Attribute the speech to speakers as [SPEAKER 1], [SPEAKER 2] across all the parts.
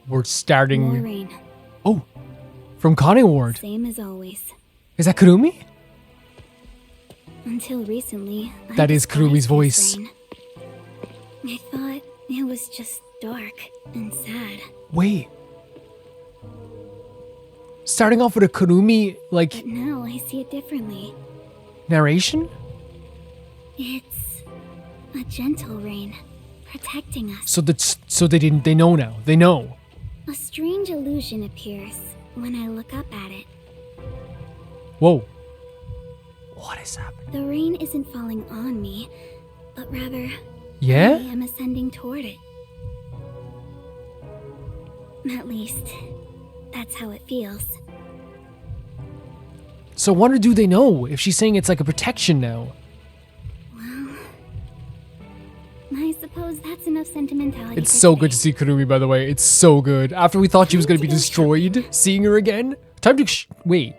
[SPEAKER 1] We're starting...
[SPEAKER 2] More rain.
[SPEAKER 1] Oh, from Kanai Ward.
[SPEAKER 2] Same as always.
[SPEAKER 1] Is that Kurumi?
[SPEAKER 2] Until recently,
[SPEAKER 1] That is Kurumi's voice.
[SPEAKER 2] Rain. I thought it was just dark and sad.
[SPEAKER 1] Wait. Starting off with a Kurumi, like,
[SPEAKER 2] But now I see it differently.
[SPEAKER 1] narration?
[SPEAKER 2] It's a gentle rain, protecting us.
[SPEAKER 1] So they know now. They know.
[SPEAKER 2] A strange illusion appears when I look up at it.
[SPEAKER 1] Whoa. What is happening?
[SPEAKER 2] The rain isn't falling on me, but rather
[SPEAKER 1] Yeah?
[SPEAKER 2] I am ascending toward it. At least, that's how it feels.
[SPEAKER 1] So I wonder, do they know if she's saying it's like a protection now?
[SPEAKER 2] Well, I suppose that's enough sentimentality.
[SPEAKER 1] It's
[SPEAKER 2] for
[SPEAKER 1] so
[SPEAKER 2] today.
[SPEAKER 1] good to see Kurumi, by the way. It's so good. After we thought she was going to be destroyed, seeing her again. Time to... wait.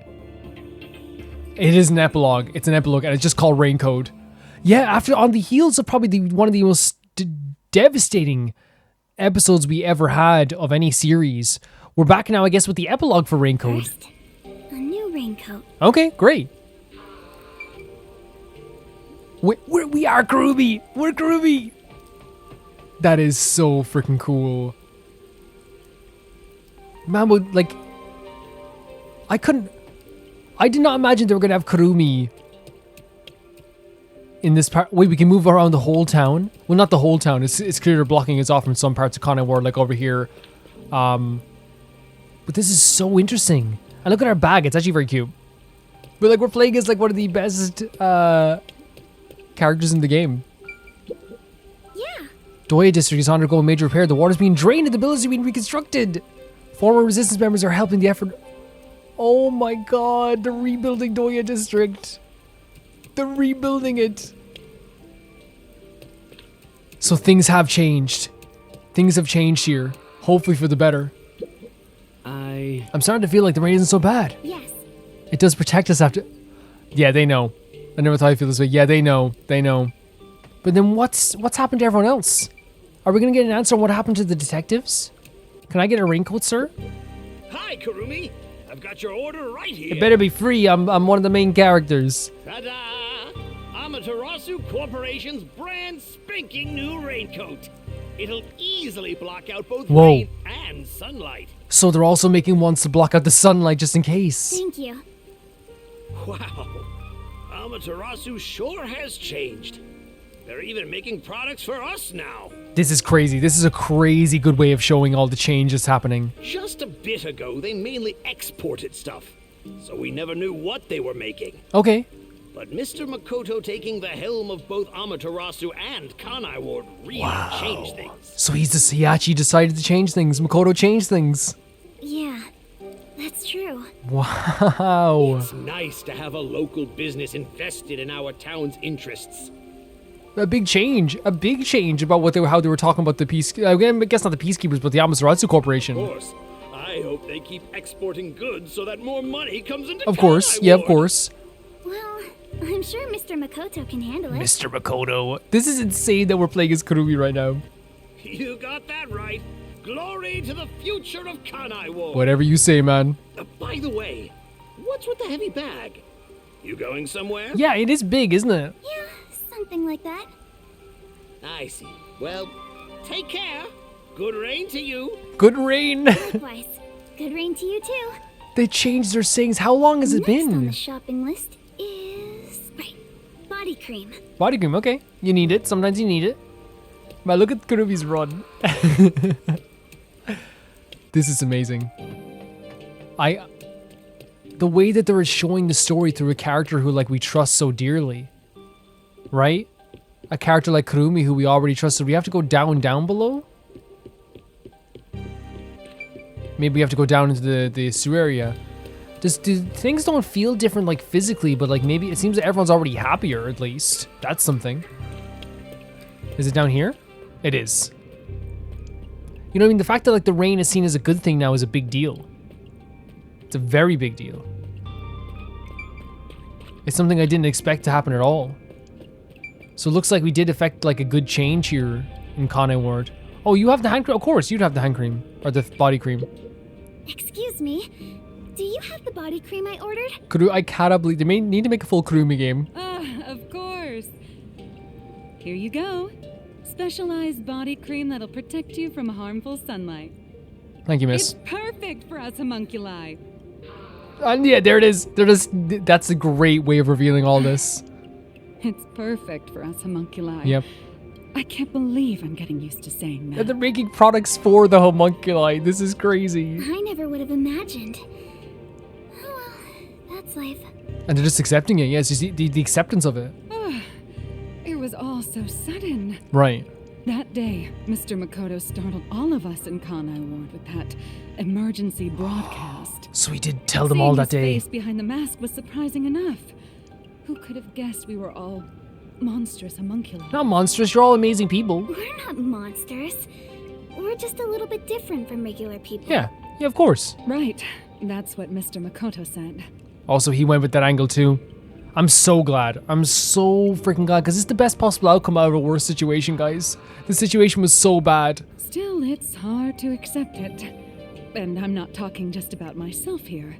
[SPEAKER 1] It is an epilogue. It's an epilogue, and it's just called Rain Code. Yeah, after on the heels of probably one of the most devastating episodes we ever had of any series, we're back now, I guess, with the epilogue for Rain Code.
[SPEAKER 2] First, a new raincoat.
[SPEAKER 1] Okay, great. We are Kurumi. We're Kurumi. That is so freaking cool. Man, but like, I did not imagine they were gonna have Kurumi in this part. Wait, we can move around the whole town. Well, not the whole town. It's clear they're blocking us off from some parts of Kanai World, like over here. But this is so interesting. And look at our bag. It's actually very cute. But like, we're playing as like one of the best characters in the game.
[SPEAKER 2] Yeah.
[SPEAKER 1] Doya District is undergoing major repair. The water's being drained and the buildings are being reconstructed. Former resistance members are helping the effort. Oh my god, they're rebuilding Doya District. They're rebuilding it. So things have changed. Things have changed here. Hopefully for the better. I'm starting to feel like the rain isn't so bad.
[SPEAKER 2] Yes.
[SPEAKER 1] It does protect us after... Yeah, they know. I never thought I'd feel this way. Yeah, they know. They know. But then what's happened to everyone else? Are we going to get an answer on what happened to the detectives? Can I get a raincoat, sir?
[SPEAKER 3] Hi, Kurumi. I've got your order right here.
[SPEAKER 1] It better be free. I'm one of the main characters.
[SPEAKER 3] Ta-da! Amaterasu Corporation's brand spanking new raincoat. It'll easily block out both
[SPEAKER 1] Whoa.
[SPEAKER 3] rain and sunlight.
[SPEAKER 1] So they're also making ones to block out the sunlight just in case.
[SPEAKER 2] Thank you.
[SPEAKER 3] Wow. Amaterasu sure has changed. They're even making products for us now.
[SPEAKER 1] This is crazy. This is a crazy good way of showing all the changes happening.
[SPEAKER 3] Just a bit ago, they mainly exported stuff, so we never knew what they were making.
[SPEAKER 1] Okay.
[SPEAKER 3] But Mr. Makoto taking the helm of both Amaterasu and Kanai Ward really changed things.
[SPEAKER 1] So he actually decided to change things. Makoto changed things.
[SPEAKER 2] Yeah, that's true.
[SPEAKER 1] Wow.
[SPEAKER 3] It's nice to have a local business invested in our town's interests.
[SPEAKER 1] A big change about how they were talking about the peace. I guess not the peacekeepers, but the Amaterasu Corporation.
[SPEAKER 3] Of course, I hope they keep exporting goods so that more money comes into
[SPEAKER 1] Of course,
[SPEAKER 3] Kanai
[SPEAKER 1] yeah, of
[SPEAKER 3] Ward.
[SPEAKER 1] course.
[SPEAKER 2] Well, I'm sure Mr. Makoto can handle it.
[SPEAKER 1] Mr. Makoto. This is insane that we're playing as Kurumi right now.
[SPEAKER 3] You got that right. Glory to the future of Kanai Ward.
[SPEAKER 1] Whatever you say, man.
[SPEAKER 3] By the way, what's with the heavy bag? You going somewhere?
[SPEAKER 1] Yeah, it is big, isn't it?
[SPEAKER 2] Yeah, something like that.
[SPEAKER 3] I see. Well, take care. Good rain to you.
[SPEAKER 1] Good rain.
[SPEAKER 2] Likewise. Good rain to you too.
[SPEAKER 1] They changed their sayings. How long has it
[SPEAKER 2] Next on
[SPEAKER 1] been?
[SPEAKER 2] the shopping list is body cream.
[SPEAKER 1] Body cream, okay. You need it. Sometimes you need it. Man, look at Kurumi's run. This is amazing. The way that they're showing the story through a character who we trust so dearly, right? A character like Kurumi who we already trusted. We have to go down below. Maybe we have to go down into the sewer area. Do things don't feel different physically, but maybe it seems that everyone's already happier at least. That's something. Is it down here? It is. You know what I mean? The fact that the rain is seen as a good thing now is a big deal. It's a very big deal. It's something I didn't expect to happen at all. So it looks like we did affect a good change here in Kanai Ward. Oh, you have the hand cream? Of course, you'd have the hand cream. Or the body cream.
[SPEAKER 2] Excuse me. Do you have the body cream I ordered?
[SPEAKER 1] I cannot believe they may need to make a full Kurumi game.
[SPEAKER 4] Of course. Here you go. Specialized body cream that'll protect you from harmful sunlight.
[SPEAKER 1] Thank you, miss.
[SPEAKER 4] It's perfect for us homunculi.
[SPEAKER 1] And yeah, there it is. That's a great way of revealing all this.
[SPEAKER 4] It's perfect for us homunculi.
[SPEAKER 1] Yep.
[SPEAKER 4] I can't believe I'm getting used to saying that.
[SPEAKER 1] And they're making products for the homunculi. This is crazy.
[SPEAKER 2] I never would have imagined. Oh well, that's life.
[SPEAKER 1] And they're just accepting it. Yes, you see the acceptance of it.
[SPEAKER 4] It was all so sudden.
[SPEAKER 1] Right.
[SPEAKER 4] That day, Mr. Makoto startled all of us in Kanai Ward with that emergency broadcast.
[SPEAKER 1] So he did tell them all that
[SPEAKER 4] Seeing
[SPEAKER 1] day.
[SPEAKER 4] his face behind the mask was surprising enough. Who could have guessed we were all monstrous homunculi?
[SPEAKER 1] Not monstrous. You're all amazing people.
[SPEAKER 2] We're not monsters. We're just a little bit different from regular people.
[SPEAKER 1] Yeah. Yeah, of course.
[SPEAKER 4] Right. That's what Mr. Makoto said.
[SPEAKER 1] Also, he went with that angle too. I'm so glad. I'm so freaking glad because it's the best possible outcome out of a worse situation, guys. The situation was so bad.
[SPEAKER 4] Still, it's hard to accept it. And I'm not talking just about myself here.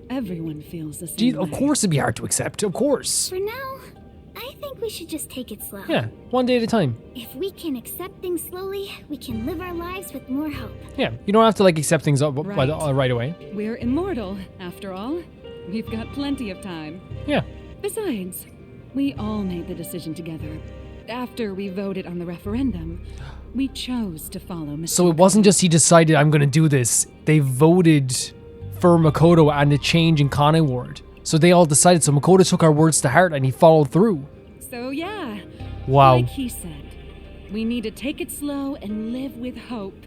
[SPEAKER 4] Everyone feels the same
[SPEAKER 1] Gee,
[SPEAKER 4] way.
[SPEAKER 1] of course it'd be hard to accept. Of course.
[SPEAKER 2] For now, I think we should just take it slow.
[SPEAKER 1] Yeah, one day at a time.
[SPEAKER 2] If we can accept things slowly, we can live our lives with more hope.
[SPEAKER 1] Yeah, you don't have to like accept things up
[SPEAKER 4] Right.
[SPEAKER 1] right away.
[SPEAKER 4] We're immortal, after all. We've got plenty of time.
[SPEAKER 1] Yeah.
[SPEAKER 4] Besides, we all made the decision together. After we voted on the referendum, we chose to follow Mr.
[SPEAKER 1] So it wasn't just he decided I'm gonna do this. They voted for Makoto and a change in Kanai Ward. So they all decided. So Makoto took our words to heart and he followed through.
[SPEAKER 4] So yeah,
[SPEAKER 1] Wow.
[SPEAKER 4] like he said, we need to take it slow and live with hope.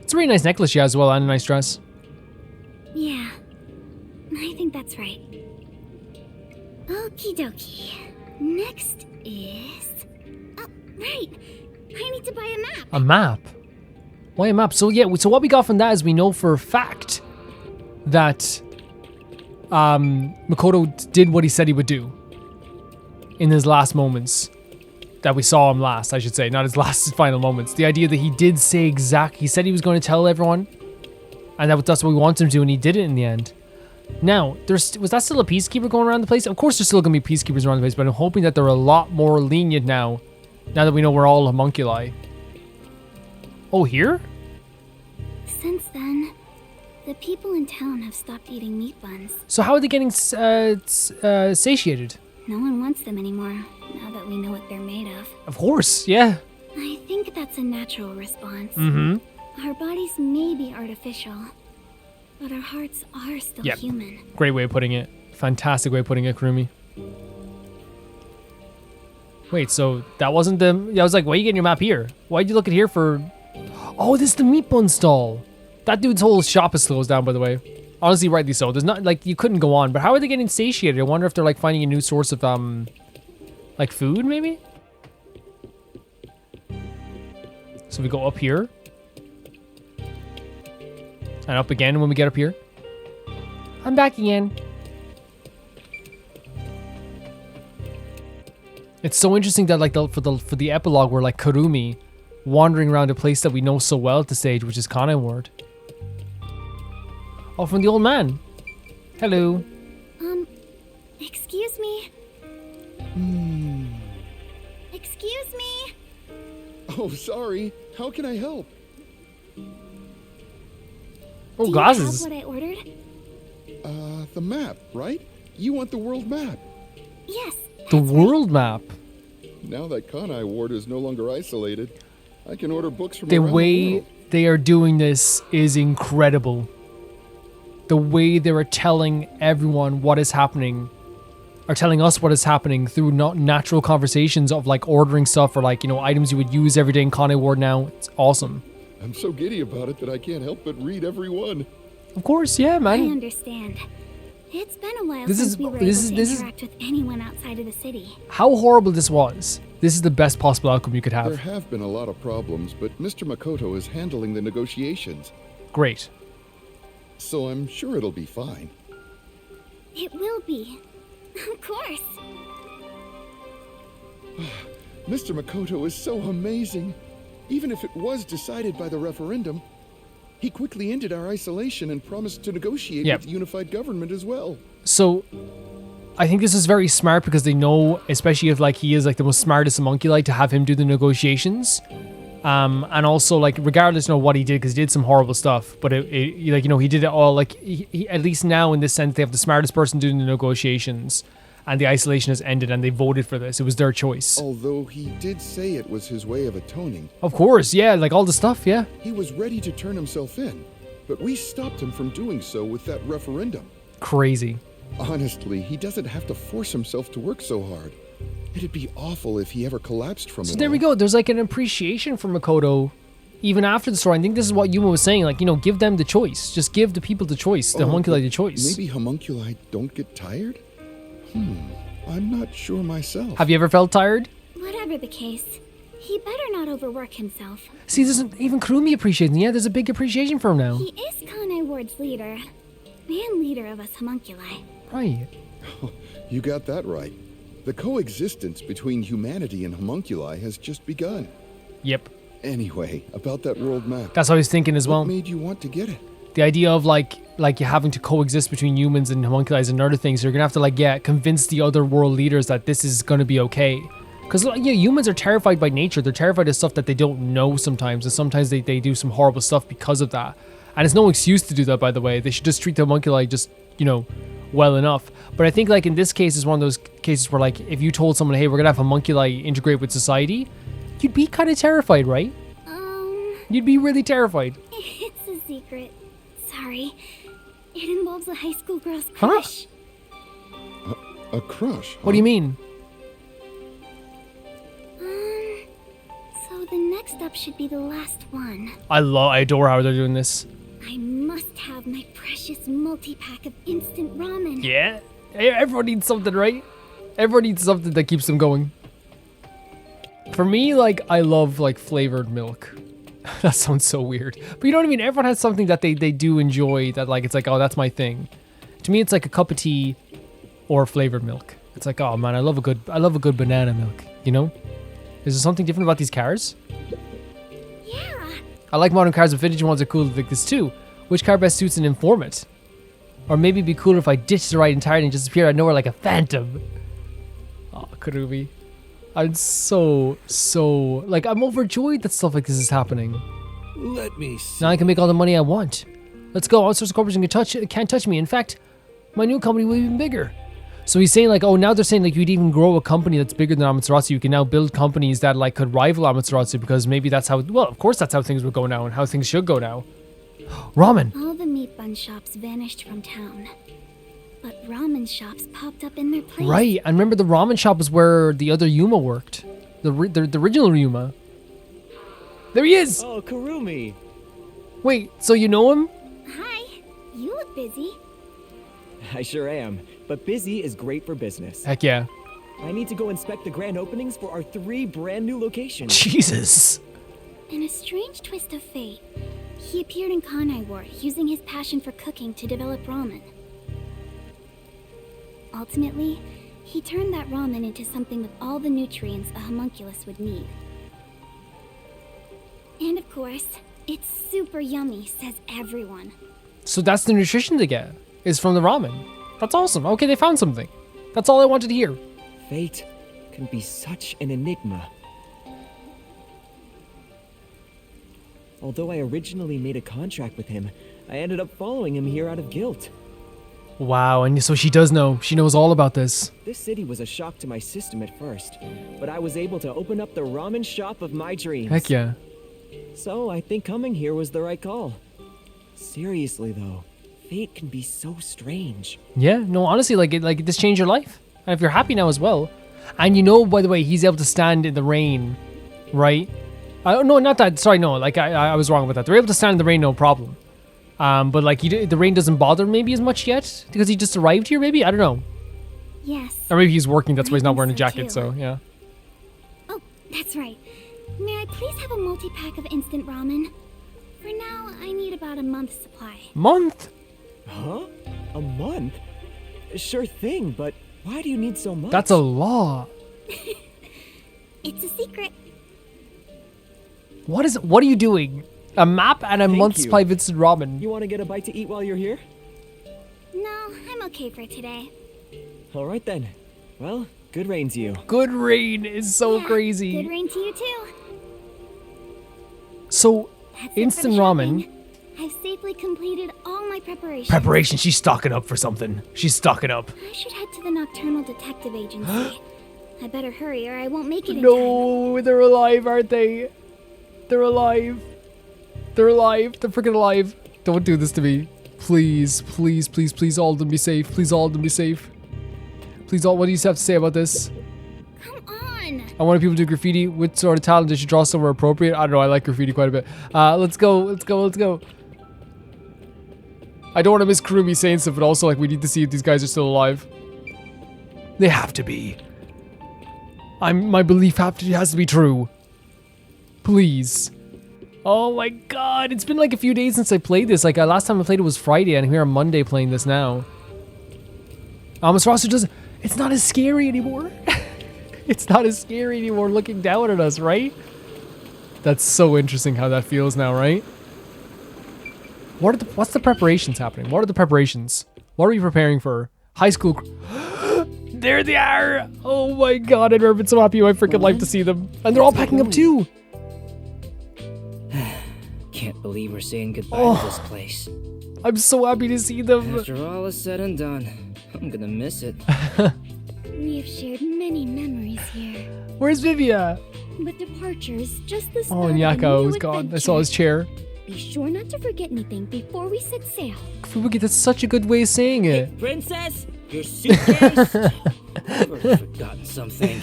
[SPEAKER 1] It's a really nice necklace she has as well and a nice dress.
[SPEAKER 2] Yeah, I think that's right. Okie dokie. Next is... Oh, right. I need to buy a map.
[SPEAKER 1] A map? Why a map? So yeah, so what we got from that is we know for a fact that Makoto did what he said he would do in his last moments. That we saw him last, I should say, not his last final moments. The idea that he did say he said he was going to tell everyone, and that's what we wanted him to do, and he did it in the end. Now, was that still a peacekeeper going around the place? Of course there's still going to be peacekeepers around the place, but I'm hoping that they're a lot more lenient now that we know we're all homunculi. Oh, here?
[SPEAKER 2] Since then, the people in town have stopped eating meat buns.
[SPEAKER 1] So how are they getting satiated?
[SPEAKER 2] No one wants them anymore, now that we know what they're made of.
[SPEAKER 1] Of course, yeah.
[SPEAKER 2] I think that's a natural response.
[SPEAKER 1] Mm-hmm.
[SPEAKER 2] Our bodies may be artificial, but our hearts are still
[SPEAKER 1] Yep.
[SPEAKER 2] human.
[SPEAKER 1] Great way of putting it. Fantastic way of putting it, Kurumi. Wait, so that wasn't the... I was like, why are you getting your map here? Why'd you look at here for... Oh, this is the meat bun stall. That dude's whole shop is closed down, by the way. Honestly, rightly so. There's not... Like, you couldn't go on. But how are they getting satiated? I wonder if they're, like, finding a new source of, like, food, maybe? So we go up here. And up again when we get up here. I'm back again. It's so interesting that like for the epilogue we're like Kurumi wandering around a place that we know so well at the stage, which is Kanai Ward. Oh, from the old man. Hello.
[SPEAKER 2] Excuse me? Excuse me?
[SPEAKER 5] Oh, sorry. How can I help?
[SPEAKER 1] Oh,
[SPEAKER 2] Do
[SPEAKER 1] glasses.
[SPEAKER 2] you have what I ordered?
[SPEAKER 5] The map, right? You want the world map.
[SPEAKER 2] Yes.
[SPEAKER 1] The
[SPEAKER 2] that's right.
[SPEAKER 1] world map.
[SPEAKER 5] Now that Kanai Ward is no longer isolated, I can order books from
[SPEAKER 1] The
[SPEAKER 5] around the
[SPEAKER 1] way
[SPEAKER 5] world.
[SPEAKER 1] they are doing this is incredible. The way they are telling everyone what is happening, are telling us what is happening through not natural conversations of like ordering stuff or like, you know, items you would use every day in Kanai Ward now. It's awesome.
[SPEAKER 5] I'm so giddy about it that I can't help but read every one.
[SPEAKER 1] Of course, yeah,
[SPEAKER 2] I
[SPEAKER 1] man.
[SPEAKER 2] understand. It's been a while
[SPEAKER 1] This
[SPEAKER 2] since
[SPEAKER 1] is-
[SPEAKER 2] we were
[SPEAKER 1] this
[SPEAKER 2] able
[SPEAKER 1] is-
[SPEAKER 2] to interact with anyone outside of the city.
[SPEAKER 1] How horrible this was. This is the best possible outcome you could
[SPEAKER 5] There
[SPEAKER 1] have.
[SPEAKER 5] have been a lot of problems, but Mr. Makoto is handling the negotiations,
[SPEAKER 1] Great.
[SPEAKER 5] so I'm sure it'll be fine.
[SPEAKER 2] It will be. Of course.
[SPEAKER 5] Mr. Makoto is so amazing. Even if it was decided by the referendum, he quickly ended our isolation and promised to negotiate
[SPEAKER 1] Yep.
[SPEAKER 5] with the unified government as well.
[SPEAKER 1] So, I think this is very smart because they know, especially if like he is like the most smartest homunculi, to have him do the negotiations. And also like regardless of what he did, because he did some horrible stuff, but it like, you know, he did it all like he at least now in this sense they have the smartest person doing the negotiations, and the isolation has ended and they voted for this. It was their choice.
[SPEAKER 5] Although he did say it was his way of atoning.
[SPEAKER 1] Of course, yeah, like all the stuff, yeah.
[SPEAKER 5] He was ready to turn himself in, but we stopped him from doing so with that referendum.
[SPEAKER 1] Crazy.
[SPEAKER 5] Honestly, he doesn't have to force himself to work so hard. It'd be awful if he ever collapsed from it.
[SPEAKER 1] So there we go. There's like an appreciation for Makoto even after the story. I think this is what Yuma was saying. Like, you know, give them the choice. Just give the people the choice. The homunculi the choice.
[SPEAKER 5] Maybe homunculi don't get tired? I'm not sure myself.
[SPEAKER 1] Have you ever felt tired?
[SPEAKER 2] Whatever the case, he better not overwork himself.
[SPEAKER 1] See, even Kurumi appreciates him. Yeah, there's a big appreciation for him now.
[SPEAKER 2] He is Kanai Ward's leader, and leader of us homunculi.
[SPEAKER 1] Right.
[SPEAKER 5] You got that right. The coexistence between humanity and homunculi has just begun.
[SPEAKER 1] Yep.
[SPEAKER 5] Anyway, about that world map.
[SPEAKER 1] That's what I was thinking as well.
[SPEAKER 5] What made you want to get it?
[SPEAKER 1] The idea of like you having to coexist between humans and homunculi and other things. You're gonna have to like, yeah, convince the other world leaders that this is gonna be okay. Because yeah, humans are terrified by nature. They're terrified of stuff that they don't know sometimes, and sometimes they do some horrible stuff because of that. And it's no excuse to do that, by the way. They should just treat the homunculi just, you know, well enough. But I think like in this case is one of those cases where like if you told someone, hey, we're gonna have homunculi integrate with society, you'd be kind of terrified, right? You'd be really terrified.
[SPEAKER 2] It's a secret. Sorry. It involves a high school girl's crush.
[SPEAKER 5] A crush?
[SPEAKER 1] What do you mean?
[SPEAKER 2] So the next up should be the last one.
[SPEAKER 1] I adore how they're doing this.
[SPEAKER 2] I must have my precious multi-pack of instant ramen.
[SPEAKER 1] Yeah? Everyone needs something, right? Everyone needs something that keeps them going. For me, like, I love, like, flavored milk. That sounds so weird. But you know what I mean? Everyone has something that they do enjoy that, like, it's like, oh, that's my thing. To me, it's like a cup of tea or flavored milk. It's like, oh, man, I love a good banana milk, you know? Is there something different about these cars?
[SPEAKER 2] Yeah.
[SPEAKER 1] I like modern cars, but vintage ones are cool like this too. Which car best suits an informant? Or maybe it'd be cooler if I ditched the ride entirely and just appeared out of nowhere like a phantom. Oh, Kurumi. I'm so, like, I'm overjoyed that stuff like this is happening.
[SPEAKER 6] Let me see.
[SPEAKER 1] Now I can make all the money I want. Let's go. Outsource corporation can't touch me. In fact, my new company will be even bigger. So he's saying like, oh, now they're saying like you'd even grow a company that's bigger than Amaterasu. You can now build companies that like could rival Amaterasu because maybe that's how, well, of course that's how things would go now and how things should go now. Ramen.
[SPEAKER 2] All the meat bun shops vanished from town. But ramen shops popped up in their place.
[SPEAKER 1] Right. And remember the ramen shop was where the other Yuma worked. The original Yuma. There he is.
[SPEAKER 6] Oh, Kurumi.
[SPEAKER 1] Wait, so you know him?
[SPEAKER 2] Hi. You look busy.
[SPEAKER 6] I sure am, but busy is great for business.
[SPEAKER 1] Heck yeah.
[SPEAKER 6] I need to go inspect the grand openings for our 3 brand new locations.
[SPEAKER 1] Jesus.
[SPEAKER 2] In a strange twist of fate, he appeared in Kanai Ward using his passion for cooking to develop ramen. Ultimately, he turned that ramen into something with all the nutrients a homunculus would need. And of course, it's super yummy, says everyone.
[SPEAKER 1] So that's the nutrition they get, is from the ramen. That's awesome. Okay, they found something. That's all I wanted to hear.
[SPEAKER 6] Fate can be such an enigma. Although I originally made a contract with him, I ended up following him here out of guilt.
[SPEAKER 1] Wow, and so she does know. She knows all about this.
[SPEAKER 6] This city was a shock to my system at first, but I was able to open up the ramen shop of my dreams.
[SPEAKER 1] Heck yeah.
[SPEAKER 6] So I think coming here was the right call. Seriously though, fate can be so strange.
[SPEAKER 1] Yeah, no, honestly, like this changed your life. And if you're happy now as well. And you know, by the way, he's able to stand in the rain, right? No, not that. Sorry, no, like I was wrong about that. They're able to stand in the rain, no problem. But like the rain doesn't bother maybe as much yet because he just arrived here. Maybe I don't know.
[SPEAKER 2] Yes.
[SPEAKER 1] Or maybe he's working. That's why he's not wearing a
[SPEAKER 2] so
[SPEAKER 1] jacket.
[SPEAKER 2] too.
[SPEAKER 1] So yeah.
[SPEAKER 2] Oh, that's right. May I please have a multi-pack of instant ramen? For now, I need about a month's supply.
[SPEAKER 1] Month.
[SPEAKER 6] Huh? A month? Sure thing, but why do you need so much?
[SPEAKER 1] That's a lot.
[SPEAKER 2] It's a secret.
[SPEAKER 1] What are you doing? A map and a
[SPEAKER 6] Thank
[SPEAKER 1] month's
[SPEAKER 6] you.
[SPEAKER 1] supply of instant ramen.
[SPEAKER 6] You want to get a bite to eat while you're here?
[SPEAKER 2] No, I'm okay for today.
[SPEAKER 6] All right then. Well, good rain to you.
[SPEAKER 1] Good rain is so
[SPEAKER 2] Yeah,
[SPEAKER 1] crazy.
[SPEAKER 2] Good rain to you too.
[SPEAKER 1] So,
[SPEAKER 2] That's it for
[SPEAKER 1] instant
[SPEAKER 2] the
[SPEAKER 1] ramen.
[SPEAKER 2] shopping. I've safely completed all my preparations.
[SPEAKER 1] Preparation, she's stocking up for something. She's stocking up.
[SPEAKER 2] I should head to the Nocturnal Detective Agency. I better hurry or I won't make it in time.
[SPEAKER 1] No, they're alive, aren't they? They're alive. They're alive. They're freaking alive. Don't do this to me. Please, please, please, please, all of them be safe. Please, all of them be safe. Please, all. What do you have to say about this?
[SPEAKER 2] Come on.
[SPEAKER 1] I want people to do graffiti. What sort of talent they should draw somewhere appropriate? I don't know. I like graffiti quite a bit. Let's go. Let's go. Let's go. I don't want to miss Kurumi saying stuff, but also like we need to see if these guys are still alive. They have to be. My belief has to be true. Please. Oh my god, it's been like a few days since I played this. Like last time I played it was Friday, and I'm here on Monday playing this now. Amaterasu doesn't. It's not as scary anymore. It's not as scary anymore looking down at us, right? That's so interesting how that feels now, right? What's the preparations happening? What are the preparations? What are we preparing for? High school. There they are! Oh my god, I've never been so happy in my freaking life to see them. And they're all packing up too!
[SPEAKER 7] Can't believe we're saying goodbye to this place.
[SPEAKER 1] I'm so happy to see them.
[SPEAKER 7] After all is said and done, I'm gonna miss it.
[SPEAKER 2] We have shared many memories here.
[SPEAKER 1] Where's Vivia?
[SPEAKER 2] But departure is just the start
[SPEAKER 1] Oh, and
[SPEAKER 2] of a
[SPEAKER 1] Yako
[SPEAKER 2] new
[SPEAKER 1] is gone. I
[SPEAKER 2] adventure.
[SPEAKER 1] saw his chair.
[SPEAKER 2] Be sure not to forget anything before we set sail.
[SPEAKER 1] Fubuki, that's such a good way of saying it.
[SPEAKER 7] Princess, your suitcase. I've already forgotten something.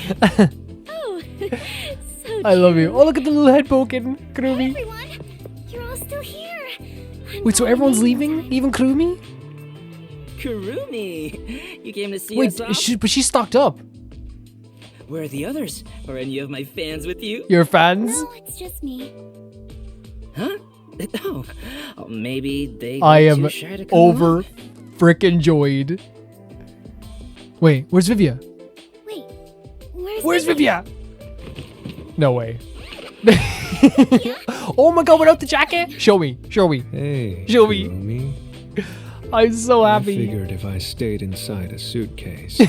[SPEAKER 2] Oh, so
[SPEAKER 1] I love you.
[SPEAKER 2] true.
[SPEAKER 1] Oh, look at the little head poking.
[SPEAKER 2] Hi,
[SPEAKER 1] Kurumi.
[SPEAKER 2] everyone. You're all still here. I'm
[SPEAKER 1] Wait, so
[SPEAKER 2] glad I
[SPEAKER 1] everyone's
[SPEAKER 2] made it in
[SPEAKER 1] leaving?
[SPEAKER 2] time.
[SPEAKER 1] Even Kurumi?
[SPEAKER 7] Kurumi, you came to see
[SPEAKER 1] Wait,
[SPEAKER 7] us off?
[SPEAKER 1] but she's stocked up.
[SPEAKER 7] Where are the others? Are any of my fans with you?
[SPEAKER 1] Your fans?
[SPEAKER 2] No, it's just me.
[SPEAKER 7] Huh? Oh, maybe they
[SPEAKER 1] I
[SPEAKER 7] were
[SPEAKER 1] am
[SPEAKER 7] too shy to come
[SPEAKER 1] over
[SPEAKER 7] along?
[SPEAKER 1] frickin' joyed. Wait, where's Vivia?
[SPEAKER 2] Wait,
[SPEAKER 1] Where's Vivia? No way. Oh my god, without the jacket? Show me. Show me.
[SPEAKER 8] Hey,
[SPEAKER 1] Show me.
[SPEAKER 8] Kurumi.
[SPEAKER 1] I'm so
[SPEAKER 8] I
[SPEAKER 1] happy.
[SPEAKER 8] figured if I stayed inside a suitcase,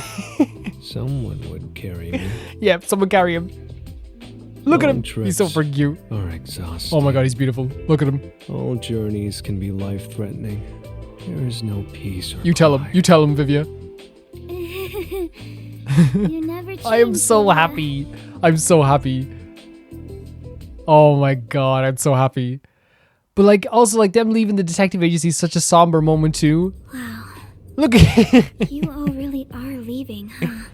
[SPEAKER 8] someone would carry me.
[SPEAKER 1] Yeah, someone carry him. Look at him.
[SPEAKER 8] Long
[SPEAKER 1] He's so
[SPEAKER 8] trips
[SPEAKER 1] freaking cute.
[SPEAKER 8] are exhausting.
[SPEAKER 1] Oh my god, he's beautiful. Look at him.
[SPEAKER 8] All journeys can be life-threatening. There is no peace or
[SPEAKER 1] You tell him.
[SPEAKER 8] quiet.
[SPEAKER 1] You tell him, Vivia.
[SPEAKER 2] You never change.
[SPEAKER 1] I am so
[SPEAKER 2] Vivia.
[SPEAKER 1] happy. I'm so happy. Oh my god, I'm so happy. But like, also like them leaving the detective agency is such a somber moment too.
[SPEAKER 2] Wow,
[SPEAKER 1] Look at
[SPEAKER 2] you all really are leaving, huh?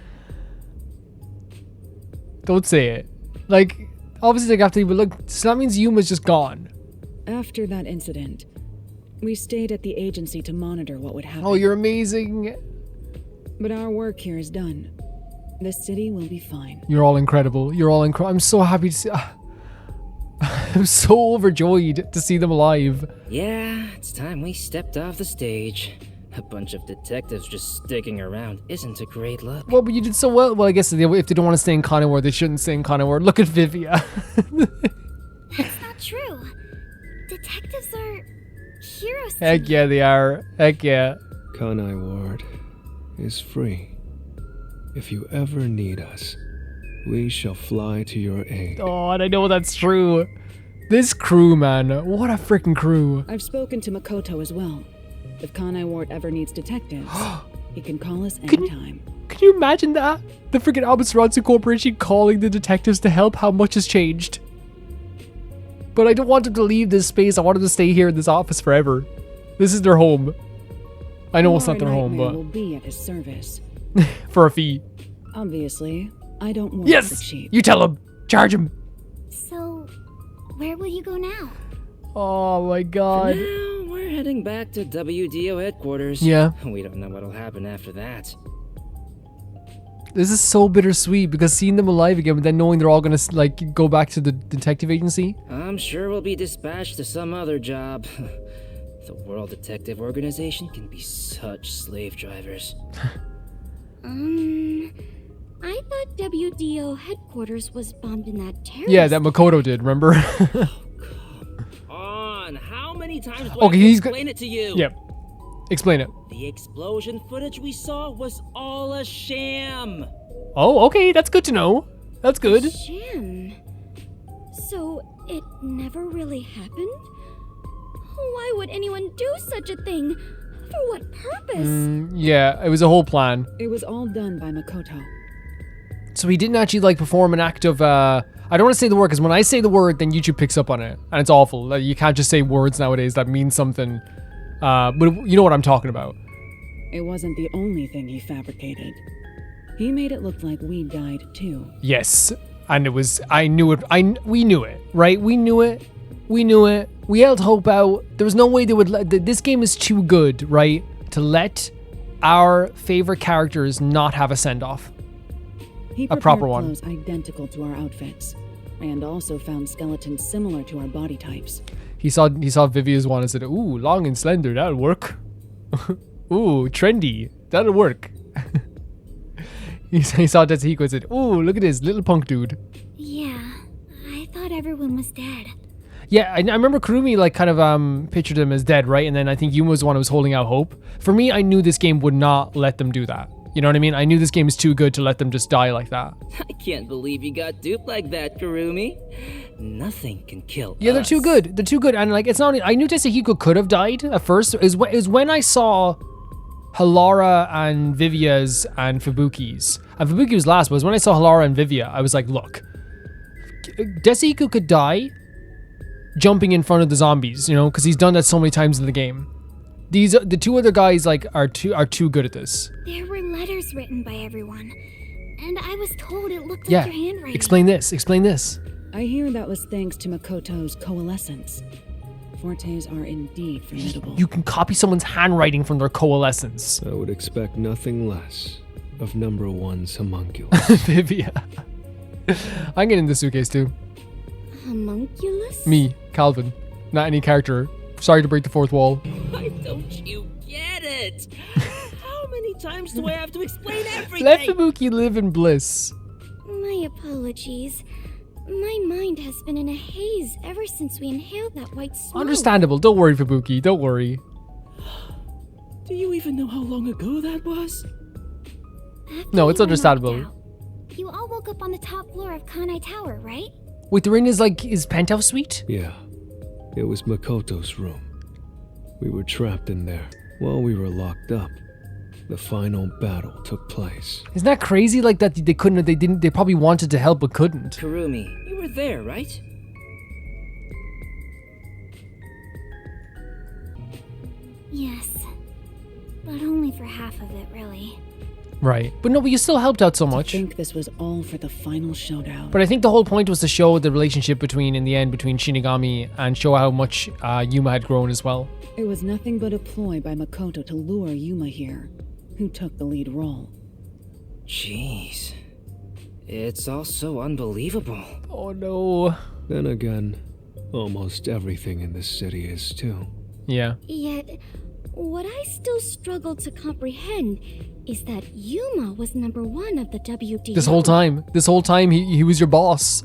[SPEAKER 1] Don't say it. Like, obviously they have to leave, but look, so that means Yuma's just gone.
[SPEAKER 4] After that incident, we stayed at the agency to monitor what would happen.
[SPEAKER 1] Oh, you're amazing.
[SPEAKER 4] But our work here is done. The city will be fine.
[SPEAKER 1] You're all incredible. You're all incredible. I'm so happy to see. I'm so overjoyed to see them alive.
[SPEAKER 7] Yeah, it's time we stepped off the stage. A bunch of detectives just sticking around isn't a great look.
[SPEAKER 1] Well, but you did so well. Well, I guess if they don't want to stay in Kanai, they shouldn't stay in Kanai. Look at Vivia.
[SPEAKER 2] That's not true. Detectives are heroes. to
[SPEAKER 1] Heck
[SPEAKER 2] me.
[SPEAKER 1] yeah, they are. Heck yeah.
[SPEAKER 8] Kanai Ward is free. If you ever need us, we shall fly to your aid.
[SPEAKER 1] Oh, and I know that's true. This crew, man. What a freaking crew.
[SPEAKER 4] I've spoken to Makoto as well. If Kanai Ward ever needs detectives, he can call us
[SPEAKER 1] Can you-
[SPEAKER 4] anytime.
[SPEAKER 1] Can you imagine that? The freaking Amaterasu Corporation calling the detectives to help. How much has changed. But I don't want them to leave this space. I want them to stay here in this office forever. This is their home. I know it's not their home,
[SPEAKER 4] Nightmare will
[SPEAKER 1] but
[SPEAKER 4] be at his service.
[SPEAKER 1] for a fee.
[SPEAKER 4] Obviously, I don't work for
[SPEAKER 1] Yes!
[SPEAKER 4] cheap.
[SPEAKER 1] You tell him. Charge him.
[SPEAKER 2] So, where will you go now?
[SPEAKER 1] Oh my god.
[SPEAKER 7] Now we're heading back to WDO headquarters.
[SPEAKER 1] Yeah.
[SPEAKER 7] We don't know what'll happen after that.
[SPEAKER 1] This is so bittersweet because seeing them alive again, but then knowing they're all gonna like go back to the detective agency.
[SPEAKER 7] I'm sure we'll be dispatched to some other job. The World Detective Organization can be such slave drivers.
[SPEAKER 2] I thought WDO headquarters was bombed in that terrorist.
[SPEAKER 1] Yeah, that Makoto did, remember?
[SPEAKER 7] On, how many times do
[SPEAKER 1] Okay,
[SPEAKER 7] I
[SPEAKER 1] he's
[SPEAKER 7] explain it to you?
[SPEAKER 1] Yep. Explain it.
[SPEAKER 7] The explosion footage we saw was all a sham.
[SPEAKER 1] Oh, okay, that's good to know. That's good.
[SPEAKER 2] Sham. So it never really happened? Why would anyone do such a thing? For what purpose?
[SPEAKER 1] Yeah, it was a whole plan.
[SPEAKER 4] It was all done by Makoto.
[SPEAKER 1] So he didn't actually like perform an act of I don't want to say the word because when I say the word then YouTube picks up on it and it's awful. Like, you can't just say words nowadays that mean something. But you know what I'm talking about.
[SPEAKER 4] It wasn't the only thing he fabricated. He made it look like we died too.
[SPEAKER 1] Yes. And it was we knew it, right? We knew it. We held hope out. There was no way they would this game is too good, right? To let our favorite characters not have a send-off.
[SPEAKER 4] He
[SPEAKER 1] A proper one.
[SPEAKER 4] clothes identical to our outfits, and also found skeletons similar to our body types.
[SPEAKER 1] He saw Vivia's one and said, "Ooh, long and slender, that'll work." "Ooh, trendy, that'll work." he saw Tetsuhiko and said, "Ooh, look at this little punk dude."
[SPEAKER 2] Yeah, I thought everyone was dead.
[SPEAKER 1] Yeah, I remember Kurumi like kind of pictured him as dead, right? And then I think Yuma was the one who was holding out hope. For me, I knew this game would not let them do that. You know what I mean? I knew this game is too good to let them just die like that.
[SPEAKER 7] I can't believe you got duped like that, Kurumi. Nothing can kill
[SPEAKER 1] Yeah, they're
[SPEAKER 7] us.
[SPEAKER 1] too good. They're too good. And like, it's not. I knew Tetsuhiko could have died at first. Is when I saw Halara and Vivia's and Fubuki's. And Fubuki was last, but it was when I saw Halara and Vivia, I was like, look, Tetsuhiko could die jumping in front of the zombies, you know, because he's done that so many times in the game. The two other guys like are too good at this.
[SPEAKER 2] There were letters written by everyone, and I was told it looked
[SPEAKER 1] Yeah.
[SPEAKER 2] like your handwriting.
[SPEAKER 1] Explain this.
[SPEAKER 4] I hear that was thanks to Makoto's coalescence. Fortes are indeed formidable.
[SPEAKER 1] You can copy someone's handwriting from their coalescence.
[SPEAKER 8] I would expect nothing less of number one's homunculi.
[SPEAKER 1] Vivia. I'm getting the suitcase too.
[SPEAKER 2] Homunculus?
[SPEAKER 1] Me, Calvin. Not any character. Sorry to break the fourth wall.
[SPEAKER 7] Why don't you get it? How many times do I have to explain everything?
[SPEAKER 1] Let Fubuki live in bliss.
[SPEAKER 2] My apologies. My mind has been in a haze ever since we inhaled that white smoke.
[SPEAKER 1] Understandable. Don't worry, Fubuki. Don't worry.
[SPEAKER 7] Do you even know how long ago that was?
[SPEAKER 2] After
[SPEAKER 1] No,
[SPEAKER 2] you
[SPEAKER 1] it's
[SPEAKER 2] were
[SPEAKER 1] understandable.
[SPEAKER 2] knocked out, you all woke up on the top floor of Kanai Tower, right?
[SPEAKER 1] Wait, they're in his penthouse suite?
[SPEAKER 8] Yeah, it was Makoto's room. We were trapped in there while we were locked up. The final battle took place.
[SPEAKER 1] Isn't that crazy? Like that they probably wanted to help but couldn't.
[SPEAKER 7] Kurumi, you were there, right?
[SPEAKER 2] Yes. But only for half of it, really.
[SPEAKER 1] Right. But no, but you still helped out so
[SPEAKER 4] I
[SPEAKER 1] much.
[SPEAKER 4] think this was all for the final showdown.
[SPEAKER 1] But I think the whole point was to show the relationship between Shinigami and show how much Yuma had grown as well.
[SPEAKER 4] It was nothing but a ploy by Makoto to lure Yuma here, who took the lead role.
[SPEAKER 7] Jeez. It's all so unbelievable.
[SPEAKER 1] Oh no.
[SPEAKER 8] Then again, almost everything in this city is too.
[SPEAKER 1] Yeah.
[SPEAKER 2] Yet, what I still struggle to comprehend is that Yuma was number one of the WDO.
[SPEAKER 1] This whole time he was your boss.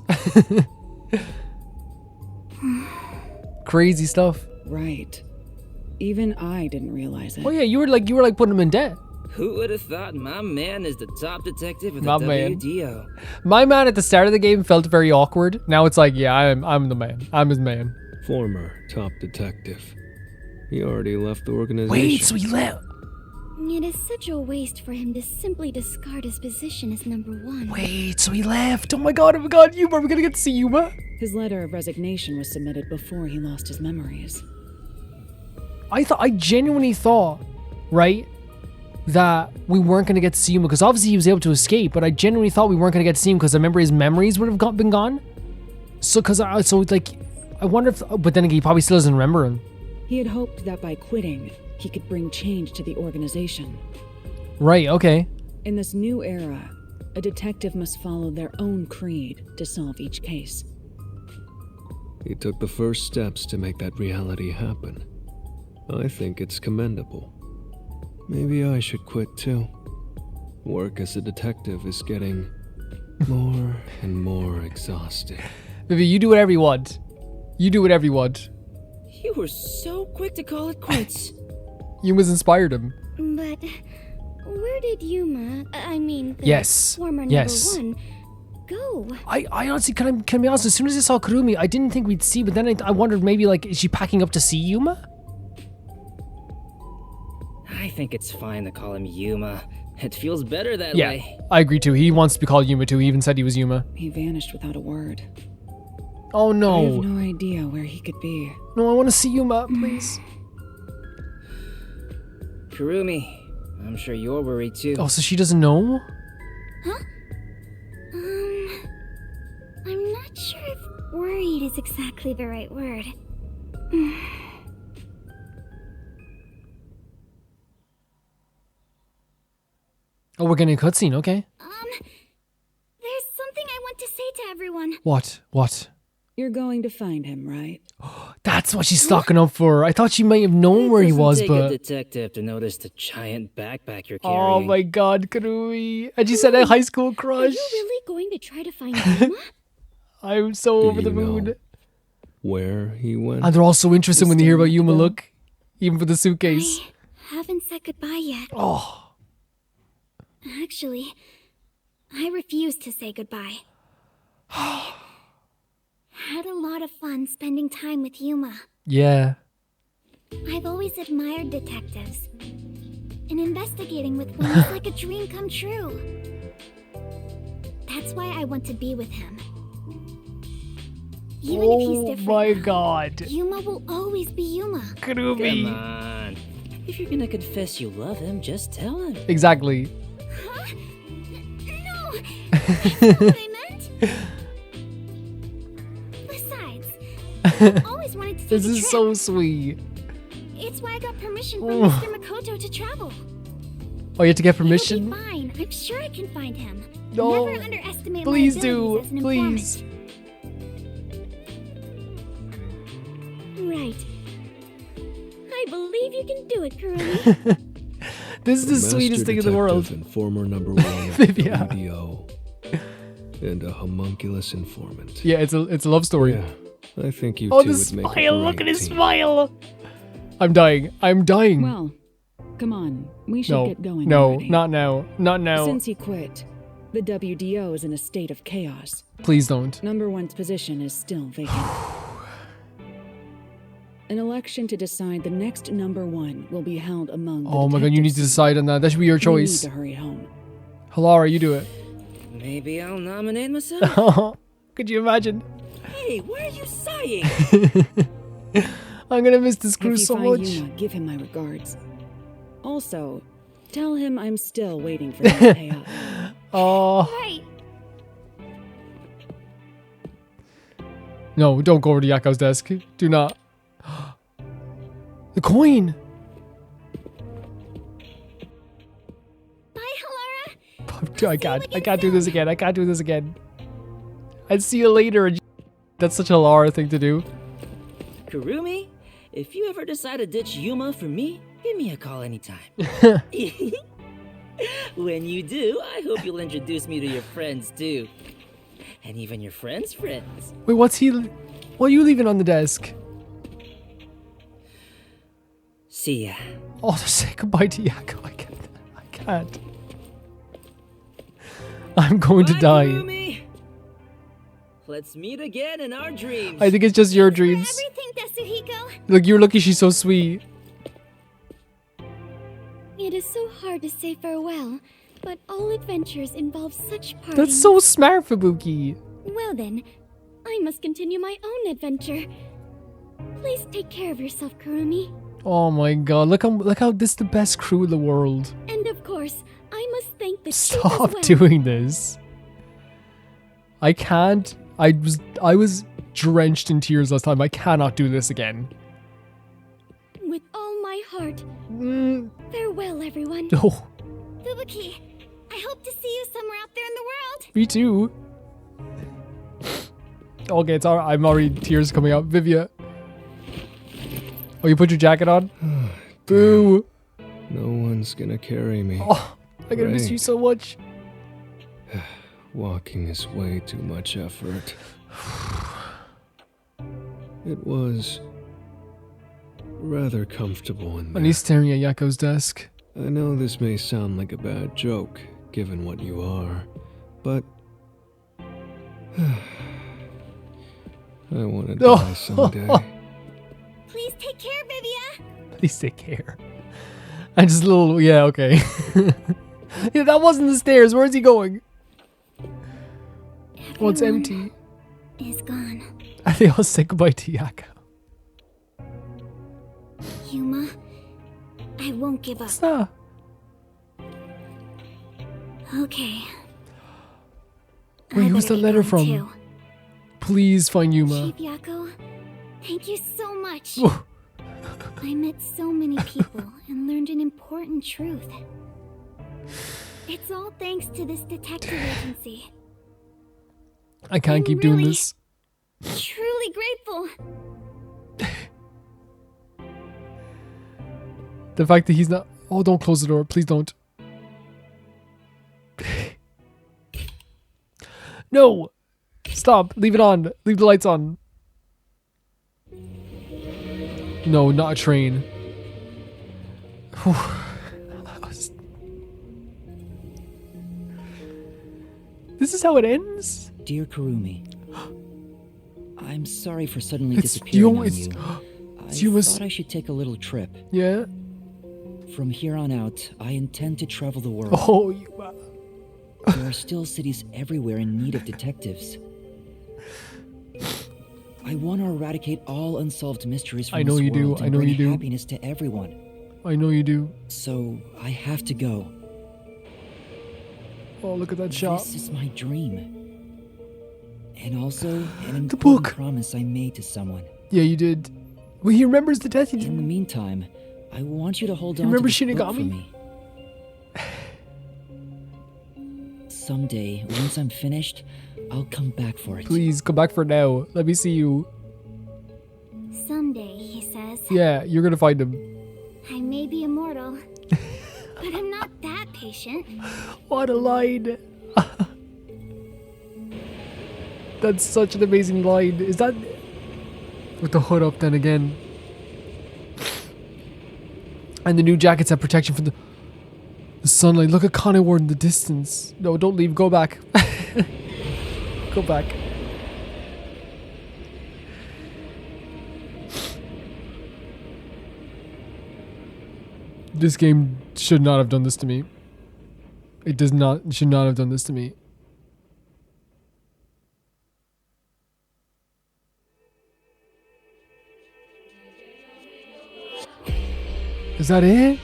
[SPEAKER 1] Crazy stuff.
[SPEAKER 4] Right. Even I didn't realize it.
[SPEAKER 1] Oh yeah, you were like putting him in debt.
[SPEAKER 7] Who would have thought my man is the top detective of the
[SPEAKER 1] My man.
[SPEAKER 7] WDO?
[SPEAKER 1] My man at the start of the game felt very awkward. Now it's like, yeah, I'm the man. I'm his man.
[SPEAKER 8] Former top detective. He already left the organization.
[SPEAKER 1] Wait, so he left.
[SPEAKER 2] It is such a waste for him to simply discard his position as number one.
[SPEAKER 1] Wait, so he left. Oh my god, Yuma, are we gonna get to see Yuma?
[SPEAKER 4] His letter of resignation was submitted before he lost his memories.
[SPEAKER 1] I genuinely thought, right, that we weren't gonna get to see Yuma because obviously he was able to escape, but I genuinely thought we weren't gonna get to see him because I remember his memories would have been gone. So I wonder if, but then again, he probably still doesn't remember him.
[SPEAKER 4] He had hoped that by quitting, he could bring change to the organization.
[SPEAKER 1] Right, okay.
[SPEAKER 4] In this new era, a detective must follow their own creed to solve each case.
[SPEAKER 8] He took the first steps to make that reality happen. I think it's commendable. Maybe I should quit too. Work as a detective is getting more and more exhausting.
[SPEAKER 1] Vivi, you do whatever you want. You do whatever you want.
[SPEAKER 7] You were so quick to call it quits.
[SPEAKER 1] Yuma's inspired him.
[SPEAKER 2] But where did Yuma, I mean, the
[SPEAKER 1] Yes.
[SPEAKER 2] former
[SPEAKER 1] Yes.
[SPEAKER 2] number 1, go?
[SPEAKER 1] I honestly, can I be honest, as soon as I saw Kurumi, I didn't think we'd see, but then I wondered maybe, like, is she packing up to see Yuma?
[SPEAKER 7] I think it's fine to call him Yuma. It feels better that
[SPEAKER 1] Yeah,
[SPEAKER 7] way.
[SPEAKER 1] I agree too. He wants to be called Yuma too. He even said he was Yuma.
[SPEAKER 4] He vanished without a word.
[SPEAKER 1] Oh
[SPEAKER 4] I have
[SPEAKER 1] no.
[SPEAKER 4] no idea where he could be.
[SPEAKER 1] No, I want to see Yuma, please.
[SPEAKER 7] Kurumi, I'm sure you're worried too.
[SPEAKER 1] Oh, so she doesn't know?
[SPEAKER 2] Huh? I'm not sure if worried is exactly the right word.
[SPEAKER 1] Oh, we're getting a cutscene, okay.
[SPEAKER 2] There's something I want to say to everyone.
[SPEAKER 1] What? What?
[SPEAKER 4] You're going to find him, right?
[SPEAKER 1] That's what she's stocking up for. I thought she might have known where he was,
[SPEAKER 7] It doesn't
[SPEAKER 1] but...
[SPEAKER 7] take a detective to notice the giant backpack you're
[SPEAKER 1] Oh
[SPEAKER 7] carrying.
[SPEAKER 1] my god, Kurumi. And she said a high school
[SPEAKER 2] Are
[SPEAKER 1] crush.
[SPEAKER 2] you really going to try to find Yuma?
[SPEAKER 1] I'm so
[SPEAKER 8] Do
[SPEAKER 1] over the
[SPEAKER 8] you know
[SPEAKER 1] moon.
[SPEAKER 8] where he went?
[SPEAKER 1] And they're all so interested when they hear about
[SPEAKER 4] Still
[SPEAKER 1] Yuma
[SPEAKER 4] not
[SPEAKER 1] look. Even for the suitcase.
[SPEAKER 2] I haven't said goodbye yet.
[SPEAKER 1] Oh.
[SPEAKER 2] Actually, I refuse to say goodbye. I had a lot of fun spending time with Yuma.
[SPEAKER 1] Yeah.
[SPEAKER 2] I've always admired detectives. And investigating with one is like a dream come true. That's why I want to be with him. Even if he's different.
[SPEAKER 1] Oh my
[SPEAKER 2] now,
[SPEAKER 1] god.
[SPEAKER 2] Yuma will always be Yuma.
[SPEAKER 1] Kurumi.
[SPEAKER 7] Come on. If you're gonna confess you love him, just tell him.
[SPEAKER 1] Exactly.
[SPEAKER 2] Huh? No! That's not what I meant! Besides, I've always wanted to take
[SPEAKER 1] This
[SPEAKER 2] a
[SPEAKER 1] is
[SPEAKER 2] trip.
[SPEAKER 1] so sweet.
[SPEAKER 2] It's why I got permission from
[SPEAKER 1] Oh.
[SPEAKER 2] Mr. Makoto to travel.
[SPEAKER 1] Oh, you have to get
[SPEAKER 2] It'll
[SPEAKER 1] permission?
[SPEAKER 2] be fine. I'm sure I can find him.
[SPEAKER 1] No.
[SPEAKER 2] Never underestimate
[SPEAKER 1] Please
[SPEAKER 2] my
[SPEAKER 1] do.
[SPEAKER 2] abilities as an
[SPEAKER 1] Please.
[SPEAKER 2] informant. Right. I believe you can do it, Kurumi.
[SPEAKER 1] This is the
[SPEAKER 8] Master
[SPEAKER 1] sweetest thing in the world.
[SPEAKER 8] detective and former number 1 of the
[SPEAKER 1] Yeah.
[SPEAKER 8] WDO. And a homunculus informant.
[SPEAKER 1] Yeah, it's a love story.
[SPEAKER 8] Yeah, I think you
[SPEAKER 1] Oh,
[SPEAKER 8] two
[SPEAKER 1] the
[SPEAKER 8] would make a
[SPEAKER 1] smile! Look
[SPEAKER 8] great
[SPEAKER 1] at his
[SPEAKER 8] team.
[SPEAKER 1] smile! I'm dying. I'm dying.
[SPEAKER 4] Well, come on. We should
[SPEAKER 1] no,
[SPEAKER 4] get going
[SPEAKER 1] no,
[SPEAKER 4] already.
[SPEAKER 1] not now. Not now.
[SPEAKER 4] Since he quit, the WDO is in a state of chaos.
[SPEAKER 1] Please don't.
[SPEAKER 4] Number 1's position is still vacant. An election to decide the next number 1 will be held among the
[SPEAKER 1] Oh my god, you need to
[SPEAKER 4] detectives.
[SPEAKER 1] decide on that. That should be your
[SPEAKER 4] We
[SPEAKER 1] choice.
[SPEAKER 4] need to hurry home.
[SPEAKER 1] Halara, you do it.
[SPEAKER 7] Maybe I'll nominate myself.
[SPEAKER 1] Could you imagine?
[SPEAKER 7] Hey, why are you sighing?
[SPEAKER 1] I'm gonna miss this
[SPEAKER 4] If
[SPEAKER 1] cruise
[SPEAKER 4] you
[SPEAKER 1] so
[SPEAKER 4] find
[SPEAKER 1] much.
[SPEAKER 4] Yuma, give him my regards. Also, tell him I'm still waiting for him to pay up.
[SPEAKER 1] Oh
[SPEAKER 2] Right.
[SPEAKER 1] no! Don't go over to Yako's desk. Do not. The coin.
[SPEAKER 2] Bye, Halara.
[SPEAKER 1] I can't do this again. I can't do this again. I'd see you later. That's such a Lara thing to do.
[SPEAKER 7] Kurumi, if you ever decide to ditch Yuma for me, give me a call anytime. When you do, I hope you'll introduce me to your friends too. And even your friends' friends.
[SPEAKER 1] Wait, what's he? What are you leaving on the desk?
[SPEAKER 7] See ya.
[SPEAKER 1] Oh, to say goodbye to Yako. I can't. I'm going to
[SPEAKER 7] Bye,
[SPEAKER 1] die.
[SPEAKER 7] Kurumi. Let's meet again in our dreams.
[SPEAKER 1] I think it's just your
[SPEAKER 2] For
[SPEAKER 1] dreams.
[SPEAKER 2] everything, Tatsuhiko.
[SPEAKER 1] Look, you're lucky she's so sweet.
[SPEAKER 2] It is so hard to say farewell, but all adventures involve such parting.
[SPEAKER 1] That's so smart, Fubuki.
[SPEAKER 2] Well then, I must continue my own adventure. Please take care of yourself, Kurumi.
[SPEAKER 1] Oh my god, look how this is the best crew in the world.
[SPEAKER 2] And of course, I must thank the chief
[SPEAKER 1] Stop
[SPEAKER 2] as well.
[SPEAKER 1] doing this. I can't. I was drenched in tears last time. I cannot do this again.
[SPEAKER 2] With all my heart. Farewell, everyone.
[SPEAKER 1] Oh,
[SPEAKER 2] Fubuki, I hope to see you somewhere out there in the world.
[SPEAKER 1] me too. Okay, it's alright. I'm already tears coming out. Vivia. Oh, you put your jacket on? Boo.
[SPEAKER 8] No one's gonna carry me.
[SPEAKER 1] Oh, I'm gonna miss
[SPEAKER 8] Right.
[SPEAKER 1] you so much.
[SPEAKER 8] Walking is way too much effort. It was rather comfortable in
[SPEAKER 1] And
[SPEAKER 8] there.
[SPEAKER 1] he's staring at Yako's desk.
[SPEAKER 8] I know this may sound like a bad joke, given what you are, but I want to
[SPEAKER 1] Oh.
[SPEAKER 8] die someday.
[SPEAKER 2] Please take care, Vivia.
[SPEAKER 1] Please take care. And just a little, yeah, okay. Yeah, that wasn't the stairs. Where's he going? Oh, it's
[SPEAKER 2] Everyone
[SPEAKER 1] empty.
[SPEAKER 2] is gone.
[SPEAKER 1] And they all say goodbye to Yako.
[SPEAKER 2] Yuma, I won't give up.
[SPEAKER 1] What's that?
[SPEAKER 2] Okay.
[SPEAKER 1] Wait,
[SPEAKER 2] I
[SPEAKER 1] who's
[SPEAKER 2] better
[SPEAKER 1] the
[SPEAKER 2] get
[SPEAKER 1] letter
[SPEAKER 2] going,
[SPEAKER 1] from?
[SPEAKER 2] too.
[SPEAKER 1] Please find Yuma.
[SPEAKER 2] Chief Yako, thank you so much.
[SPEAKER 1] Oh,
[SPEAKER 2] I met so many people and learned an important truth. It's all thanks to this detective agency.
[SPEAKER 1] I can't
[SPEAKER 2] I'm
[SPEAKER 1] keep doing
[SPEAKER 2] really-
[SPEAKER 1] this.
[SPEAKER 2] Truly grateful.
[SPEAKER 1] The fact that he's not. Oh, don't close the door. Please don't. No! Stop. Leave it on. Leave the lights on. No, not a train. This is how it ends?
[SPEAKER 6] Dear Kurumi, I'm sorry for suddenly
[SPEAKER 1] It's
[SPEAKER 6] disappearing
[SPEAKER 1] Yuma.
[SPEAKER 6] on
[SPEAKER 1] It's,
[SPEAKER 6] you.
[SPEAKER 1] it's
[SPEAKER 6] I
[SPEAKER 1] Yuma's.
[SPEAKER 6] thought I should take a little trip.
[SPEAKER 1] Yeah?
[SPEAKER 6] From here on out, I intend to travel the world.
[SPEAKER 1] Oh, Yuma.
[SPEAKER 6] There are still cities everywhere in need of detectives. I want to eradicate all unsolved mysteries from
[SPEAKER 1] I know
[SPEAKER 6] this
[SPEAKER 1] you do,
[SPEAKER 6] world
[SPEAKER 1] I
[SPEAKER 6] and
[SPEAKER 1] know
[SPEAKER 6] bring
[SPEAKER 1] you do.
[SPEAKER 6] happiness to everyone.
[SPEAKER 1] I know you do.
[SPEAKER 6] So I have to go.
[SPEAKER 1] Oh, look at that shot.
[SPEAKER 6] This is my dream. And also an
[SPEAKER 1] The
[SPEAKER 6] important
[SPEAKER 1] book.
[SPEAKER 6] promise I made to someone.
[SPEAKER 1] Yeah, you did. Well, he remembers the death he
[SPEAKER 6] In the
[SPEAKER 1] did.
[SPEAKER 6] meantime, I want you to hold
[SPEAKER 1] You
[SPEAKER 6] on to
[SPEAKER 1] remember
[SPEAKER 6] this book for
[SPEAKER 1] Shinigami?
[SPEAKER 6] me. Someday, once I'm finished, I'll come back for it.
[SPEAKER 1] Please, come back for now. Let me see you.
[SPEAKER 2] Someday, he says,
[SPEAKER 1] Yeah, you're gonna find him.
[SPEAKER 2] I may be immortal, but I'm not that patient.
[SPEAKER 1] What a line. That's such an amazing line. Is that... With the hood up then again. And the new jackets have protection from the sunlight. Look at Kanai Ward in the distance. No, don't leave. Go back. Go back. This game should not have done this to me. It should not have done this to me. Is that it?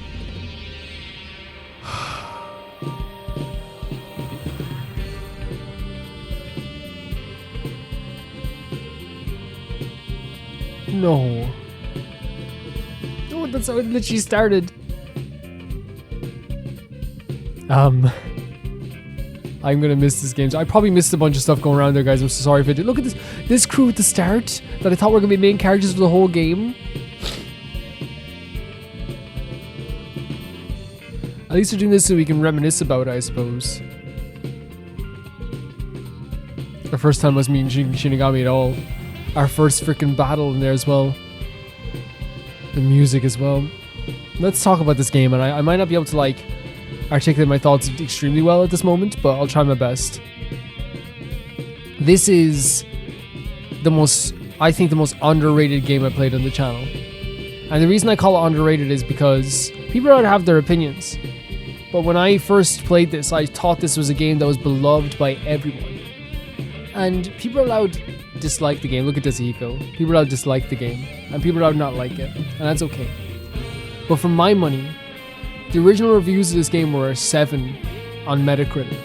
[SPEAKER 1] No. Oh, that's how it literally started. I'm gonna miss this game. So I probably missed a bunch of stuff going around there, guys. I'm so sorry if I did. Look at this crew at the start that I thought were gonna be main characters for the whole game. At least we're doing this so we can reminisce about it, I suppose. Our first time was meeting Shinigami at all. Our first freaking battle in there as well. The music as well. Let's talk about this game, and I might not be able to like articulate my thoughts extremely well at this moment, but I'll try my best. This is I think the most underrated game I played on the channel. And the reason I call it underrated is because people are allowed to have their opinions. But when I first played this, I thought this was a game that was beloved by everyone. And people are allowed to dislike the game. Look at Desihiko. People are allowed to dislike the game. And people are allowed to not like it. And that's okay. But for my money, the original reviews of this game were a 7 on Metacritic.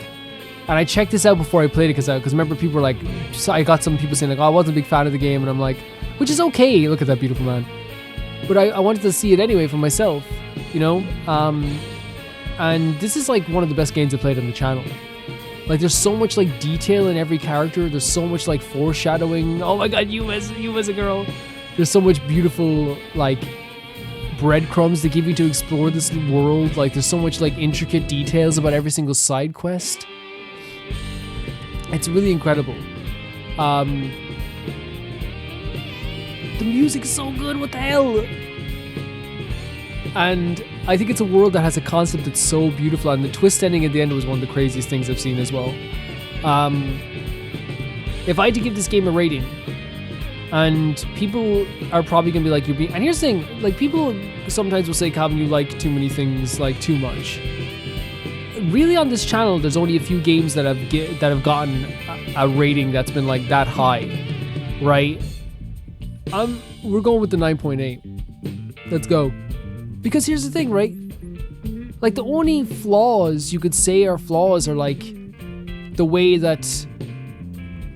[SPEAKER 1] And I checked this out before I played it because remember people were like, so I got some people saying like, oh, I wasn't a big fan of the game. And I'm like, which is okay. Look at that beautiful man. But I wanted to see it anyway for myself, you know? And this is like one of the best games I played on the channel. Like there's so much like detail in every character. There's so much like foreshadowing. Oh my god, Yuma's a girl. There's so much beautiful like breadcrumbs they give you to explore this world. Like, there's so much like intricate details about every single side quest. It's really incredible. The music's so good, what the hell? And I think it's a world that has a concept that's so beautiful, and the twist ending at the end was one of the craziest things I've seen as well. If I had to give this game a rating, and people are probably gonna be like, and here's the thing, like, people sometimes will say, Calvin, you like too many things, like too much. Really, on this channel, there's only a few games that have gotten a rating that's been like that high, right? We're going with the 9.8. Let's go. Because here's the thing, right? Like, the only flaws you could say are flaws are like the way that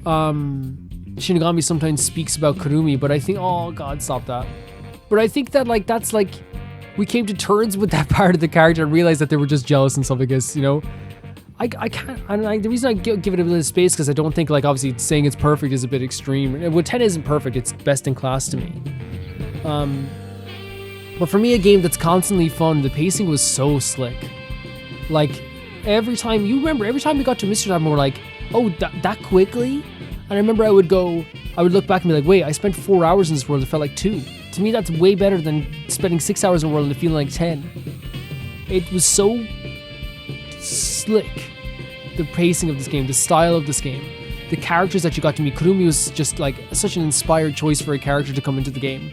[SPEAKER 1] Shinigami sometimes speaks about Kurumi, but I think, oh god, stop that. But I think that, like, that's like, we came to terms with that part of the character and realized that they were just jealous and stuff, I guess, you know? I can't, the reason I give it a bit of space, because I don't think, like, obviously saying it's perfect is a bit extreme. Well, 10 isn't perfect, it's best in class to me. But for me, a game that's constantly fun, the pacing was so slick. Like, every time we got to Mystery Time, we were like, oh, that quickly? And I remember I would look back and be like, wait, I spent 4 hours in this world, it felt like 2. To me, that's way better than spending 6 hours in a world and it feeling like 10. It was so slick, the pacing of this game, the style of this game, the characters that you got to meet. Kurumi was just like such an inspired choice for a character to come into the game.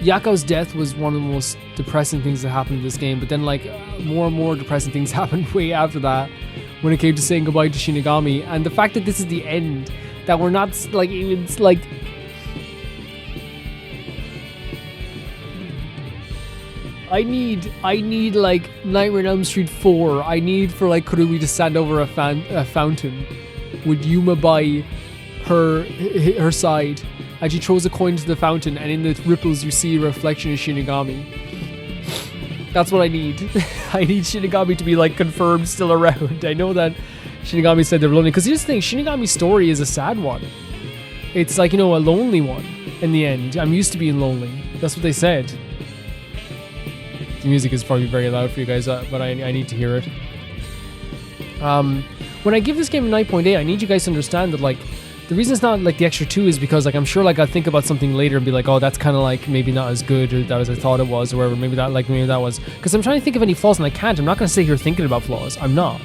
[SPEAKER 1] Yako's death was one of the most depressing things that happened in this game, but then, like, more and more depressing things happened way after that when it came to saying goodbye to Shinigami. And the fact that this is the end, that we're not, like, even, like, I need like Nightmare on Elm Street 4. I need for, like, Kurumi to stand over a fountain with Yuma by her side, and she throws a coin into the fountain, and in the ripples you see a reflection of Shinigami. That's what I need. I need Shinigami to be, like, confirmed still around. I know that Shinigami said they're lonely, because here's the thing, Shinigami's story is a sad one. It's like, you know, a lonely one in the end. I'm used to being lonely. That's what they said. The music is probably very loud for you guys, but I need to hear it. When I give this game a 9.8, I need you guys to understand that, like, the reason it's not, like, the extra 2 is because, like, I'm sure, like, I'll think about something later and be like, oh, that's kind of, like, maybe not as good or that as I thought it was, or whatever. Maybe that was. Because I'm trying to think of any flaws and I can't. I'm not going to sit here thinking about flaws. I'm not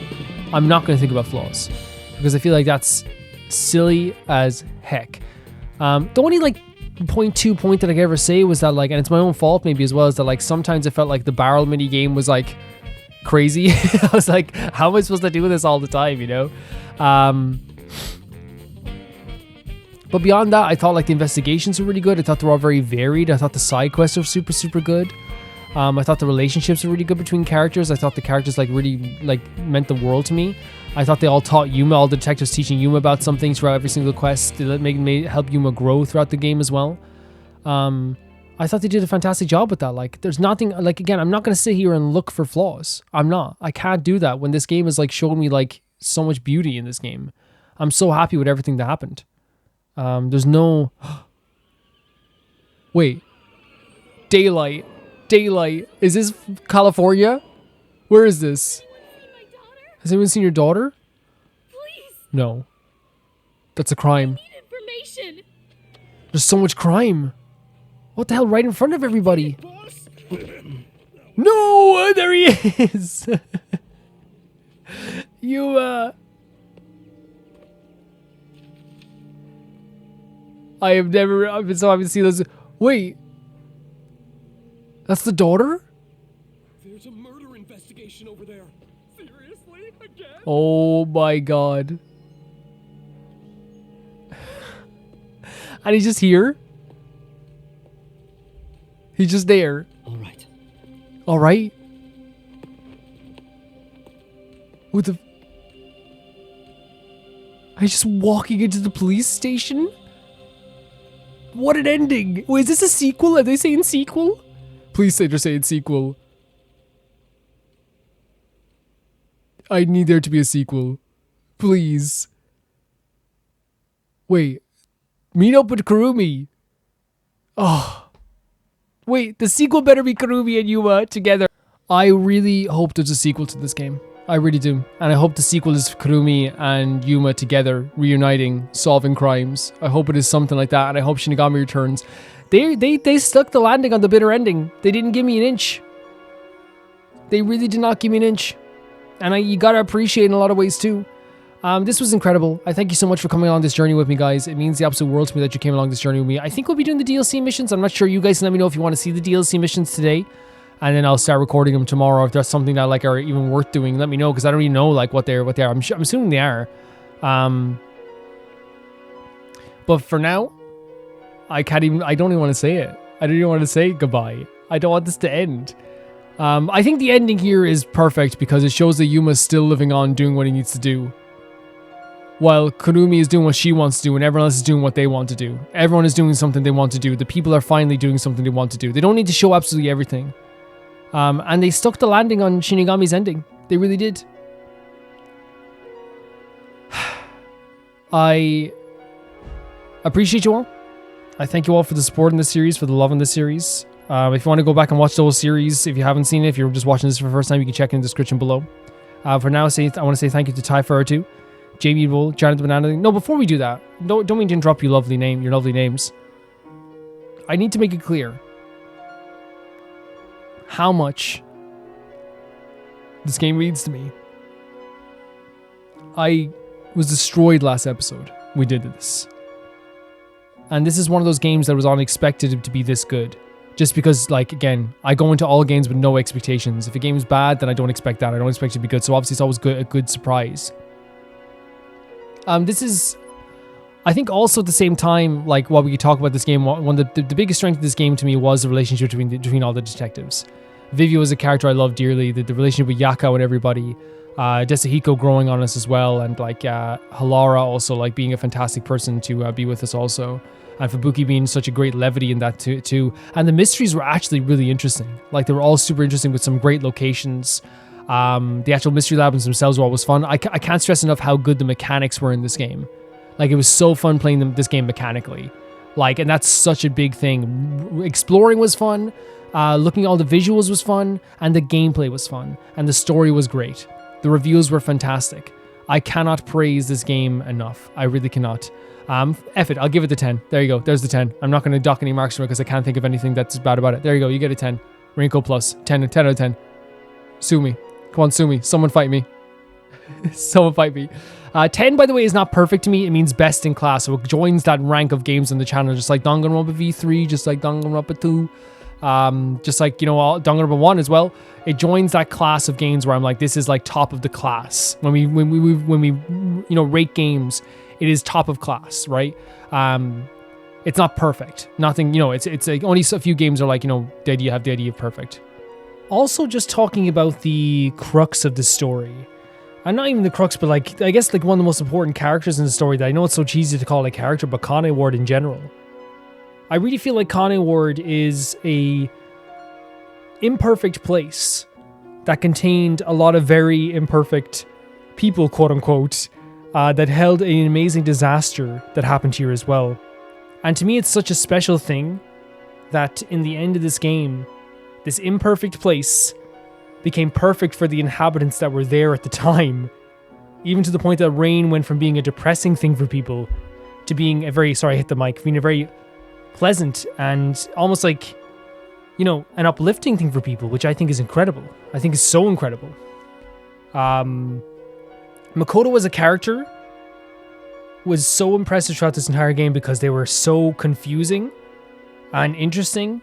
[SPEAKER 1] going to think about flaws. Because I feel like that's silly as heck. The only, like, point that I could ever say was that, like, and it's my own fault maybe as well, is that, like, sometimes it felt like the barrel mini game was, like, crazy. I was like, how am I supposed to do this all the time, you know? But beyond that, I thought, like, the investigations were really good. I thought they were all very varied. I thought the side quests were super, super good. I thought the relationships were really good between characters. I thought the characters, like, really, like, meant the world to me. I thought they all taught Yuma, all the detectives teaching Yuma about some things throughout every single quest. They help Yuma grow throughout the game as well. I thought they did a fantastic job with that. Like, there's nothing, like, again, I'm not going to sit here and look for flaws. I'm not. I can't do that when this game has, like, shown me, like, so much beauty in this game. I'm so happy with everything that happened. There's no... Wait. Daylight. Is this California? Where is this? Has anyone seen your daughter?
[SPEAKER 2] Please.
[SPEAKER 1] No. That's a crime.
[SPEAKER 2] I need information.
[SPEAKER 1] There's so much crime. What the hell? Right in front of everybody. No! There he is! Yuma! I've been so happy to see this. Wait. That's the daughter?
[SPEAKER 9] There's a murder investigation over there. Seriously? Again?
[SPEAKER 1] Oh my god. And he's just here? He's just there.
[SPEAKER 6] Alright.
[SPEAKER 1] Alright? With the... He's just walking into the police station? What an ending! Wait, is this a sequel? Are they saying sequel? Please say they're saying sequel. I need there to be a sequel. Please. Wait. Meet up with Kurumi. Oh. Wait, the sequel better be Kurumi and Yuma together. I really hope there's a sequel to this game. I really do. And I hope the sequel is Kurumi and Yuma together, reuniting, solving crimes. I hope it is something like that, and I hope Shinigami returns. They stuck the landing on the bitter ending. They didn't give me an inch. They really did not give me an inch. And you gotta appreciate it in a lot of ways too. This was incredible. I thank you so much for coming along this journey with me, guys. It means the absolute world to me that you came along this journey with me. I think we'll be doing the DLC missions. I'm not sure. You guys can let me know if you want to see the DLC missions today. And then I'll start recording them tomorrow. If there's something that like are even worth doing, let me know, because I don't even know like what they are. I'm assuming they are. But for now, I don't even want to say it. I don't even want to say goodbye. I don't want this to end. I think the ending here is perfect because it shows that Yuma's still living on, doing what he needs to do, while Kurumi is doing what she wants to do, and everyone else is doing what they want to do. Everyone is doing something they want to do. The people are finally doing something they want to do. They don't need to show absolutely everything. And they stuck the landing on Shinigami's ending. They really did. I appreciate you all. I thank you all for the support in this series, for the love in this series. If you want to go back and watch those series, if you haven't seen it, if you're just watching this for the first time, you can check in the description below. For now, I want to say thank you to Ty42, Jamie Bull, Jonathan Banana. No, before we do that, don't mean to interrupt your lovely names. I need to make it clear how much this game means to me. I was destroyed last episode. We did this. And this is one of those games that was unexpected to be this good. Just because, like, again, I go into all games with no expectations. If a game is bad, then I don't expect that. I don't expect it to be good. So obviously it's always a good surprise. This is, I think, also at the same time, like, while we could talk about this game, one of the biggest strength of this game to me was the relationship between all the detectives. Vivio is a character I love dearly. The relationship with Yakao and everybody. Desahiko growing on us as well. And, like, Halara also, like, being a fantastic person to be with us also. And Fubuki being such a great levity in that too. And the mysteries were actually really interesting. Like, they were all super interesting with some great locations. The actual mystery labs themselves were always fun. I can't stress enough how good the mechanics were in this game. Like, it was so fun playing this game mechanically. Like, and that's such a big thing. Exploring was fun. Looking at all the visuals was fun. And the gameplay was fun. And the story was great. The reviews were fantastic. I cannot praise this game enough. I really cannot. F it, I'll give it the 10. There you go, there's the 10. I'm not going to dock any marks from it because I can't think of anything that's bad about it. There you go, you get a 10. Raincoat plus, 10 out of 10. Sue me. Come on, sue me. Someone fight me. Someone fight me. 10, by the way, is not perfect to me. It means best in class. So it joins that rank of games on the channel, just like Danganronpa V3, just like Danganronpa 2, just like, you know, Danganronpa 1 as well. It joins that class of games where I'm like, this is like top of the class. When we you know, rate games, it is top of class, right? It's not perfect. Nothing, you know, it's like only a few games are like, you know, the idea of perfect. Also, just talking about the crux of the story. And not even the crux, but like, I guess like one of the most important characters in the story that I know it's so cheesy to call a character, but Kanai Ward in general. I really feel like Kanai Ward is a imperfect place that contained a lot of very imperfect people, quote unquote, that held an amazing disaster that happened here as well. And to me, it's such a special thing that in the end of this game, this imperfect place became perfect for the inhabitants that were there at the time. Even to the point that rain went from being a depressing thing for people to being a very, sorry I hit the mic, being a very pleasant and almost like, you know, an uplifting thing for people, which I think is incredible. I think is so incredible. Makoto as a character was so impressive throughout this entire game because they were so confusing and interesting,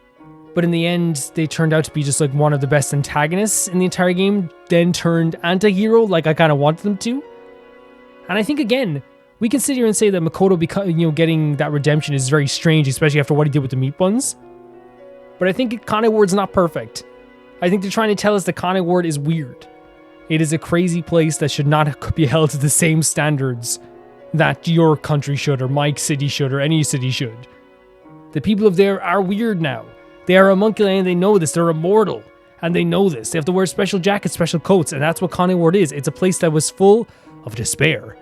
[SPEAKER 1] but in the end, they turned out to be just like one of the best antagonists in the entire game, then turned anti-hero like I kind of wanted them to. And I think, again, we can sit here and say that Makoto getting that redemption is very strange, especially after what he did with the meat buns. But I think Kanai Ward's not perfect. I think they're trying to tell us that Kanai Ward is weird. It is a crazy place that should not be held to the same standards that your country should, or my city should, or any city should. The people of there are weird now. They are homunculi and they know this. They're immortal and they know this. They have to wear special jackets, special coats, and that's what Kanai Ward is. It's a place that was full of despair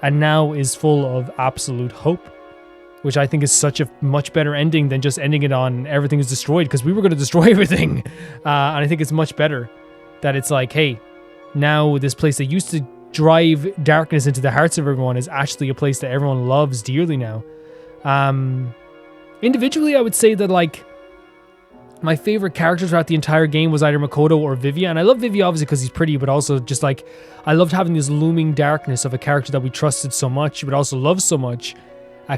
[SPEAKER 1] and now is full of absolute hope, which I think is such a much better ending than just ending it on everything is destroyed, because we were going to destroy everything. And I think it's much better that it's like, hey, now this place that used to drive darkness into the hearts of everyone is actually a place that everyone loves dearly now. Individually, I would say that, like, my favorite characters throughout the entire game was either Makoto or Vivia. And I love Vivia obviously because he's pretty, but also just like, I loved having this looming darkness of a character that we trusted so much, but also loved so much.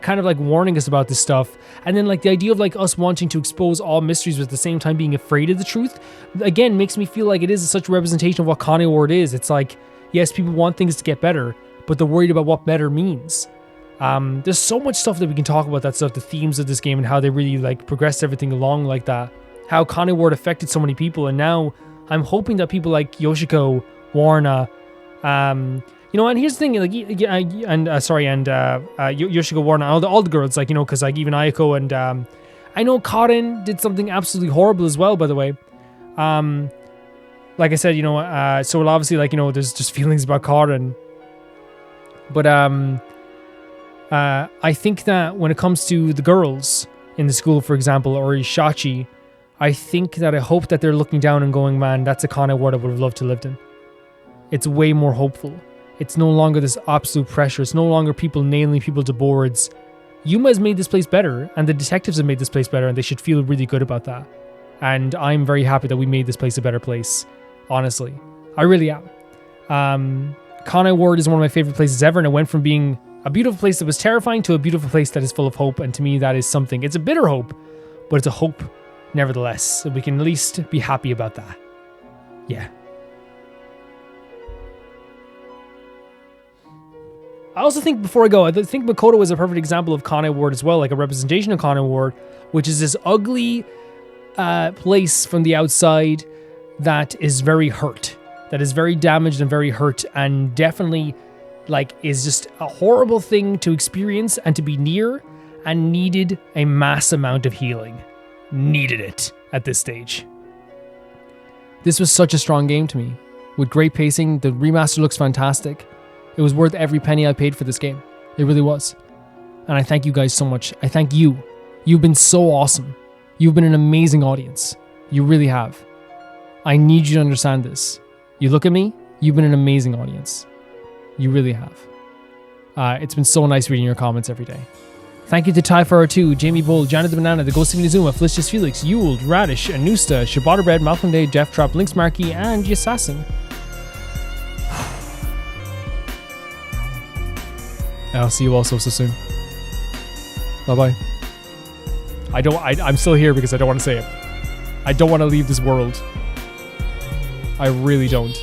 [SPEAKER 1] Kind of like warning us about this stuff. And then like the idea of like us wanting to expose all mysteries, but at the same time being afraid of the truth, again, makes me feel like it is such a representation of what Kanai Ward is. It's like, yes, people want things to get better, but they're worried about what better means. There's so much stuff that we can talk about, that stuff, the themes of this game and how they really like progressed everything along like that. How Kanai Ward affected so many people, and now I'm hoping that people like Yoshiko, Warna, you know, and here's the thing, like, Yoshiko, Warna, all the girls, like, you know, because like even Ayako and I know Karin did something absolutely horrible as well, by the way. Like I said, you know, so obviously, like, you know, there's just feelings about Karin, but I think that when it comes to the girls in the school, for example, or Ishachi, I think that I hope that they're looking down and going, man, that's a Kanai Ward I would have loved to lived in. It's way more hopeful. It's no longer this absolute pressure. It's no longer people nailing people to boards. Yuma has made this place better, and the detectives have made this place better, and they should feel really good about that. And I'm very happy that we made this place a better place. Honestly. I really am. Kanai Ward is one of my favorite places ever, and it went from being a beautiful place that was terrifying to a beautiful place that is full of hope, and to me that is something. It's a bitter hope, but it's a hope nevertheless. So we can at least be happy about that. Yeah. I also think, before I go, I think Makoto is a perfect example of Kanai Ward as well, like a representation of Kanai Ward, which is this ugly place from the outside that is very hurt, that is very damaged and very hurt, and definitely like is just a horrible thing to experience and to be near, and needed a mass amount of healing. Needed it at this stage. This was such a strong game to me, with great pacing. The remaster looks fantastic. It was worth every penny I paid for this game. It really was. And I thank you guys so much. I thank you. You've been so awesome. You've been an amazing audience. You really have. I need you to understand this. You look at me, you've been an amazing audience. You really have. It's been so nice reading your comments every day. Thank you to Tyfar2, Jamie Bull, Janet the Banana, The Ghost of Inazuma, Felicious Felix, Yule, Radish, Anusta, Shabata Bread, Malcolm Day, Death Trap, Lynx Markey, and Yassassin. I'll see you all so soon. Bye-bye. I'm still here because I don't want to say it. I don't want to leave this world. I really don't.